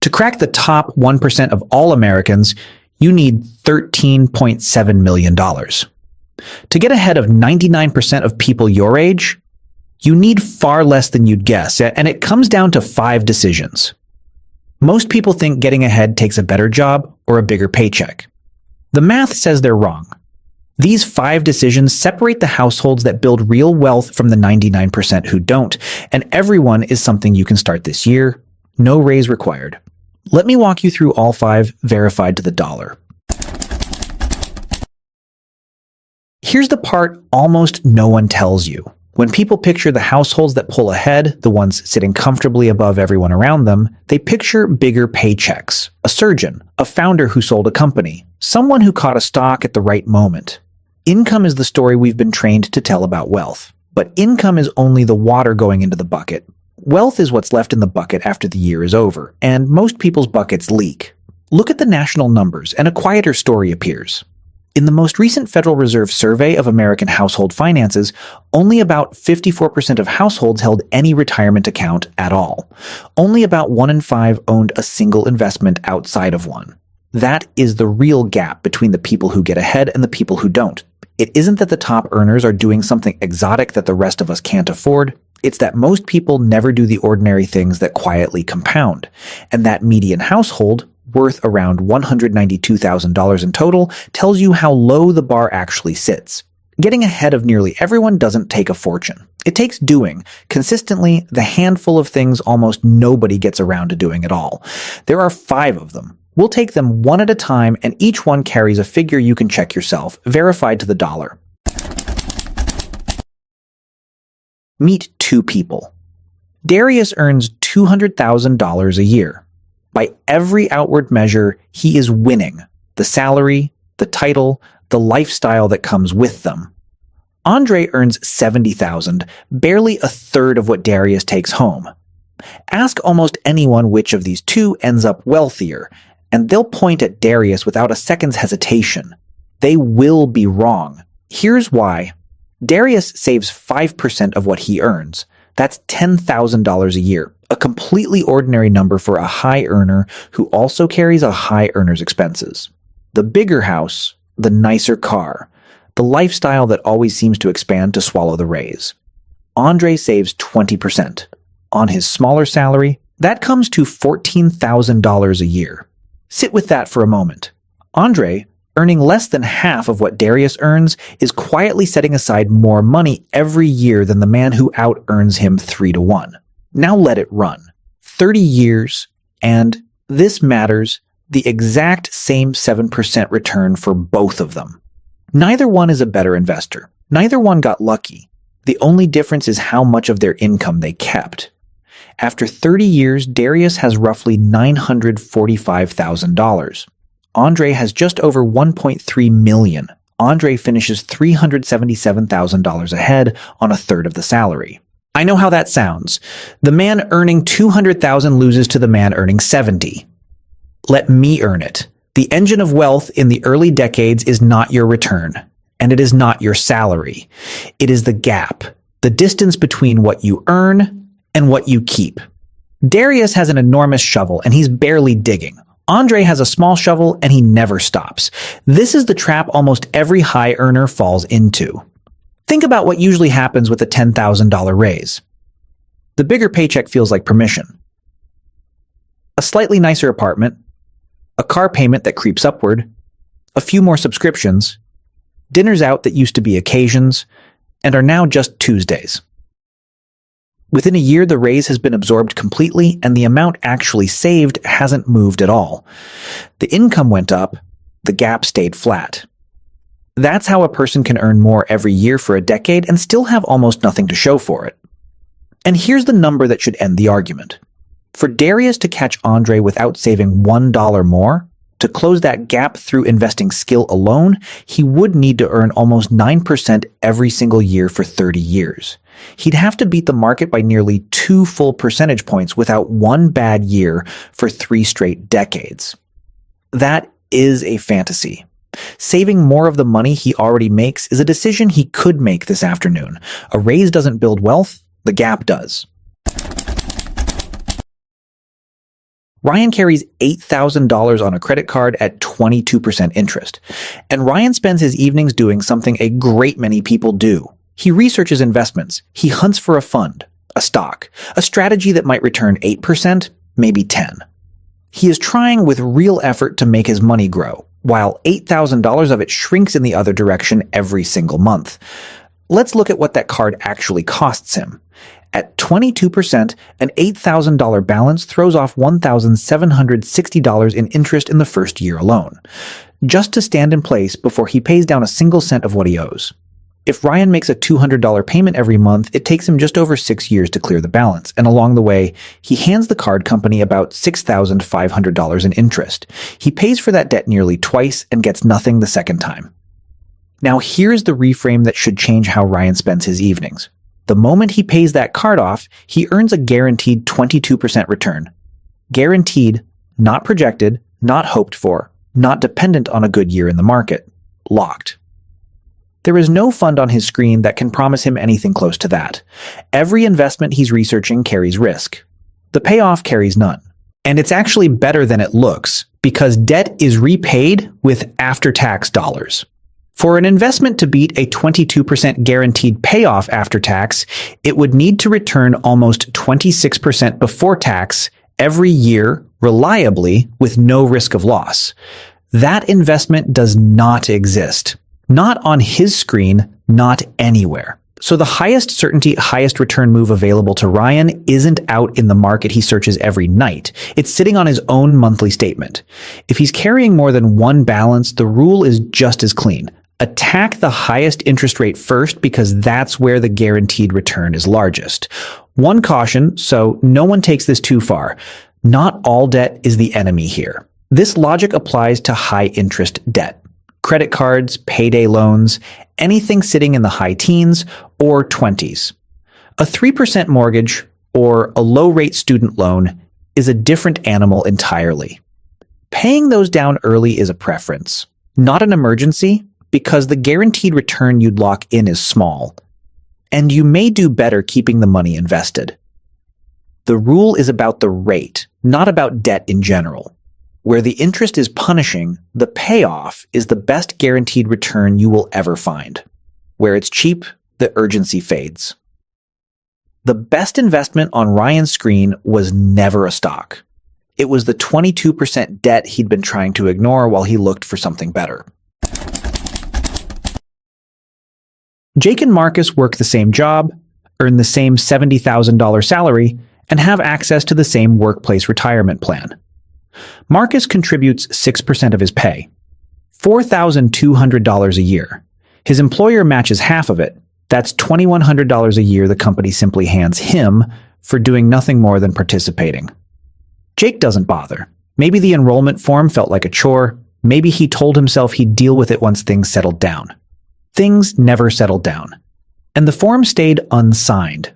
To crack the top 1% of all Americans, you need $13.7 million. To get ahead of 99% of people your age, you need far less than you'd guess, and it comes down to 5 decisions. Most people think getting ahead takes a better job or a bigger paycheck. The math says they're wrong. These 5 decisions separate the households that build real wealth from the 99% who don't, and everyone is something you can start this year. No raise required. Let me walk you through all 5, verified to the dollar. Here's the part almost no one tells you. When people picture the households that pull ahead, the ones sitting comfortably above everyone around them, they picture bigger paychecks, a surgeon, a founder who sold a company, someone who caught a stock at the right moment. Income is the story we've been trained to tell about wealth. But income is only the water going into the bucket. Wealth is what's left in the bucket after the year is over, and most people's buckets leak. Look at the national numbers, and a quieter story appears. In the most recent Federal Reserve survey of American household finances, only about 54% of households held any retirement account at all. Only about 1 in 5 owned a single investment outside of one. That is the real gap between the people who get ahead and the people who don't. It isn't that the top earners are doing something exotic that the rest of us can't afford. It's that most people never do the ordinary things that quietly compound. And that median household, worth around $192,000 in total, tells you how low the bar actually sits. Getting ahead of nearly everyone doesn't take a fortune. It takes doing, consistently, the handful of things almost nobody gets around to doing at all. There are 5 of them. We'll take them one at a time, and each one carries a figure you can check yourself, verified to the dollar. Meet 2 people. Darius earns $200,000 a year. By every outward measure, he is winning. The salary, the title, the lifestyle that comes with them. Andre earns $70,000, barely a third of what Darius takes home. Ask almost anyone which of these 2 ends up wealthier, and they'll point at Darius without a second's hesitation. They will be wrong. Here's why. Darius saves 5% of what he earns. That's $10,000 a year, a completely ordinary number for a high earner who also carries a high earner's expenses. The bigger house, the nicer car, the lifestyle that always seems to expand to swallow the raise. Andre saves 20%. On his smaller salary, that comes to $14,000 a year. Sit with that for a moment. Andre, earning less than half of what Darius earns, is quietly setting aside more money every year than the man who out-earns him 3-to-1. Now let it run. 30 years, and, this matters, the exact same 7% return for both of them. Neither one is a better investor. Neither one got lucky. The only difference is how much of their income they kept. After 30 years, Darius has roughly $945,000. Andre has just over $1.3 million. Andre finishes $377,000 ahead on a third of the salary. I know how that sounds. The man earning $200,000 loses to the man earning $70,000. Let me earn it. The engine of wealth in the early decades is not your return, and it is not your salary. It is the gap, the distance between what you earn and what you keep. Darius has an enormous shovel, and he's barely digging. Andre has a small shovel, and he never stops. This is the trap almost every high earner falls into. Think about what usually happens with a $10,000 raise. The bigger paycheck feels like permission. A slightly nicer apartment, a car payment that creeps upward, a few more subscriptions, dinners out that used to be occasions, and are now just Tuesdays. Within a year, the raise has been absorbed completely, and the amount actually saved hasn't moved at all. The income went up, the gap stayed flat. That's how a person can earn more every year for a decade and still have almost nothing to show for it. And here's the number that should end the argument. For Darius to catch Andre without saving $1 more, to close that gap through investing skill alone, he would need to earn almost 9% every single year for 30 years. He'd have to beat the market by nearly 2 full percentage points without one bad year for 3 straight decades. That is a fantasy. Saving more of the money he already makes is a decision he could make this afternoon. A raise doesn't build wealth, the gap does. Ryan carries $8,000 on a credit card at 22% interest. And Ryan spends his evenings doing something a great many people do. He researches investments. He hunts for a fund, a stock, a strategy that might return 8%, maybe 10%. He is trying with real effort to make his money grow, while $8,000 of it shrinks in the other direction every single month. Let's look at what that card actually costs him. At 22%, an $8,000 balance throws off $1,760 in interest in the first year alone, just to stand in place before he pays down a single cent of what he owes. If Ryan makes a $200 payment every month, it takes him just over 6 years to clear the balance, and along the way, he hands the card company about $6,500 in interest. He pays for that debt nearly twice and gets nothing the second time. Now here's the reframe that should change how Ryan spends his evenings. The moment he pays that card off, he earns a guaranteed 22% return. Guaranteed, not projected, not hoped for, not dependent on a good year in the market. Locked. There is no fund on his screen that can promise him anything close to that. Every investment he's researching carries risk. The payoff carries none. And it's actually better than it looks, because debt is repaid with after-tax dollars. For an investment to beat a 22% guaranteed payoff after tax, it would need to return almost 26% before tax every year reliably with no risk of loss. That investment does not exist. Not on his screen, not anywhere. So the highest certainty, highest return move available to Ryan isn't out in the market he searches every night. It's sitting on his own monthly statement. If he's carrying more than one balance, the rule is just as clean. Attack the highest interest rate first because that's where the guaranteed return is largest. One caution, so no one takes this too far. Not all debt is the enemy here. This logic applies to high interest debt. Credit cards, payday loans, anything sitting in the high teens or 20s. A 3% mortgage or a low-rate student loan is a different animal entirely. Paying those down early is a preference, not an emergency, because the guaranteed return you'd lock in is small, and you may do better keeping the money invested. The rule is about the rate, not about debt in general. Where the interest is punishing, the payoff is the best guaranteed return you will ever find. Where it's cheap, the urgency fades. The best investment on Ryan's screen was never a stock. It was the 22% debt he'd been trying to ignore while he looked for something better. Jake and Marcus work the same job, earn the same $70,000 salary, and have access to the same workplace retirement plan. Marcus contributes 6% of his pay, $4,200 a year. His employer matches half of it. That's $2,100 a year the company simply hands him for doing nothing more than participating. Jake doesn't bother. Maybe the enrollment form felt like a chore. Maybe he told himself he'd deal with it once things settled down. Things never settled down. And the form stayed unsigned.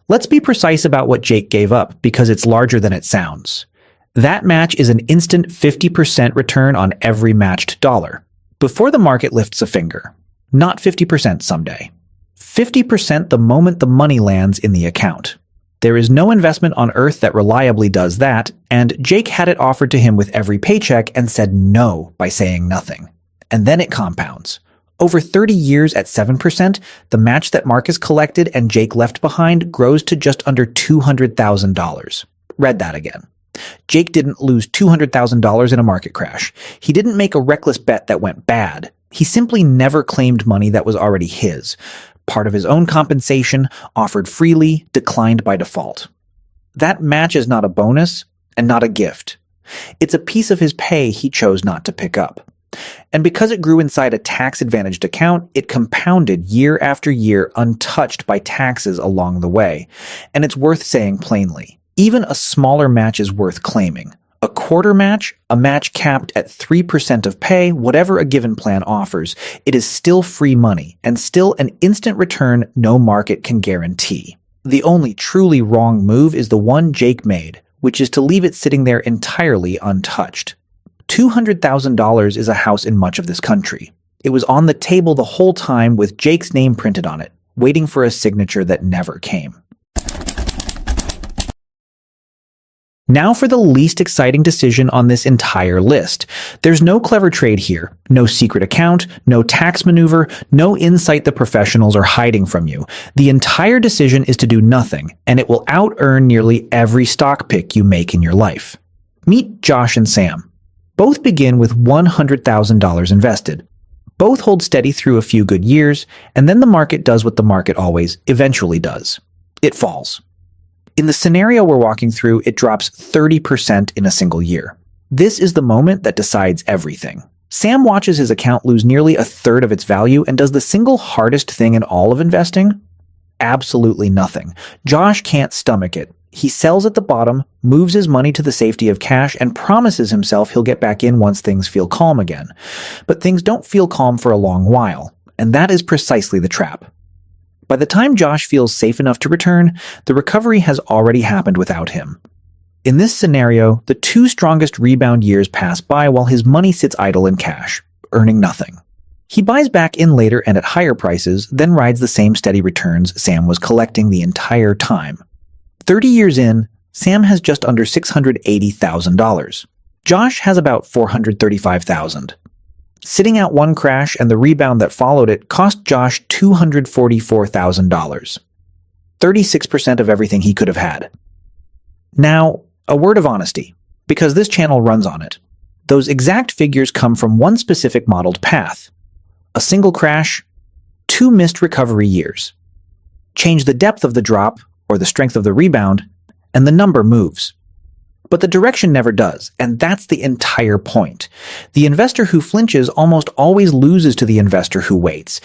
Let's be precise about what Jake gave up because it's larger than it sounds. That match is an instant 50% return on every matched dollar, before the market lifts a finger. Not 50% someday. 50% the moment the money lands in the account. There is no investment on earth that reliably does that, and Jake had it offered to him with every paycheck and said no by saying nothing. And then it compounds. Over 30 years at 7%, the match that Marcus collected and Jake left behind grows to just under $200,000. Read that again. Jake didn't lose $200,000 in a market crash. He didn't make a reckless bet that went bad. He simply never claimed money that was already his. Part of his own compensation, offered freely, declined by default. That match is not a bonus and not a gift. It's a piece of his pay he chose not to pick up. And because it grew inside a tax-advantaged account, it compounded year after year untouched by taxes along the way. And it's worth saying plainly. Even a smaller match is worth claiming. A quarter match, a match capped at 3% of pay, whatever a given plan offers, it is still free money and still an instant return no market can guarantee. The only truly wrong move is the one Jake made, which is to leave it sitting there entirely untouched. $200,000 is a house in much of this country. It was on the table the whole time with Jake's name printed on it, waiting for a signature that never came. Now for the least exciting decision on this entire list. There's no clever trade here, no secret account, no tax maneuver, no insight the professionals are hiding from you. The entire decision is to do nothing, and it will out-earn nearly every stock pick you make in your life. Meet Josh and Sam. Both begin with $100,000 invested. Both hold steady through a few good years, and then the market does what the market always eventually does. It falls. In the scenario we're walking through, it drops 30% in a single year. This is the moment that decides everything. Sam watches his account lose nearly a third of its value and does the single hardest thing in all of investing? Absolutely nothing. Josh can't stomach it. He sells at the bottom, moves his money to the safety of cash, and promises himself he'll get back in once things feel calm again. But things don't feel calm for a long while, and that is precisely the trap. By the time Josh feels safe enough to return, the recovery has already happened without him. In this scenario, the two strongest rebound years pass by while his money sits idle in cash, earning nothing. He buys back in later and at higher prices, then rides the same steady returns Sam was collecting the entire time. 30 years in, Sam has just under $680,000. Josh has about $435,000. Sitting out one crash and the rebound that followed it cost Josh $244,000. 36% of everything he could have had. Now, a word of honesty, because this channel runs on it. Those exact figures come from one specific modeled path. A single crash, 2 missed recovery years. Change the depth of the drop, or the strength of the rebound, and the number moves. But the direction never does, and that's the entire point. The investor who flinches almost always loses to the investor who waits.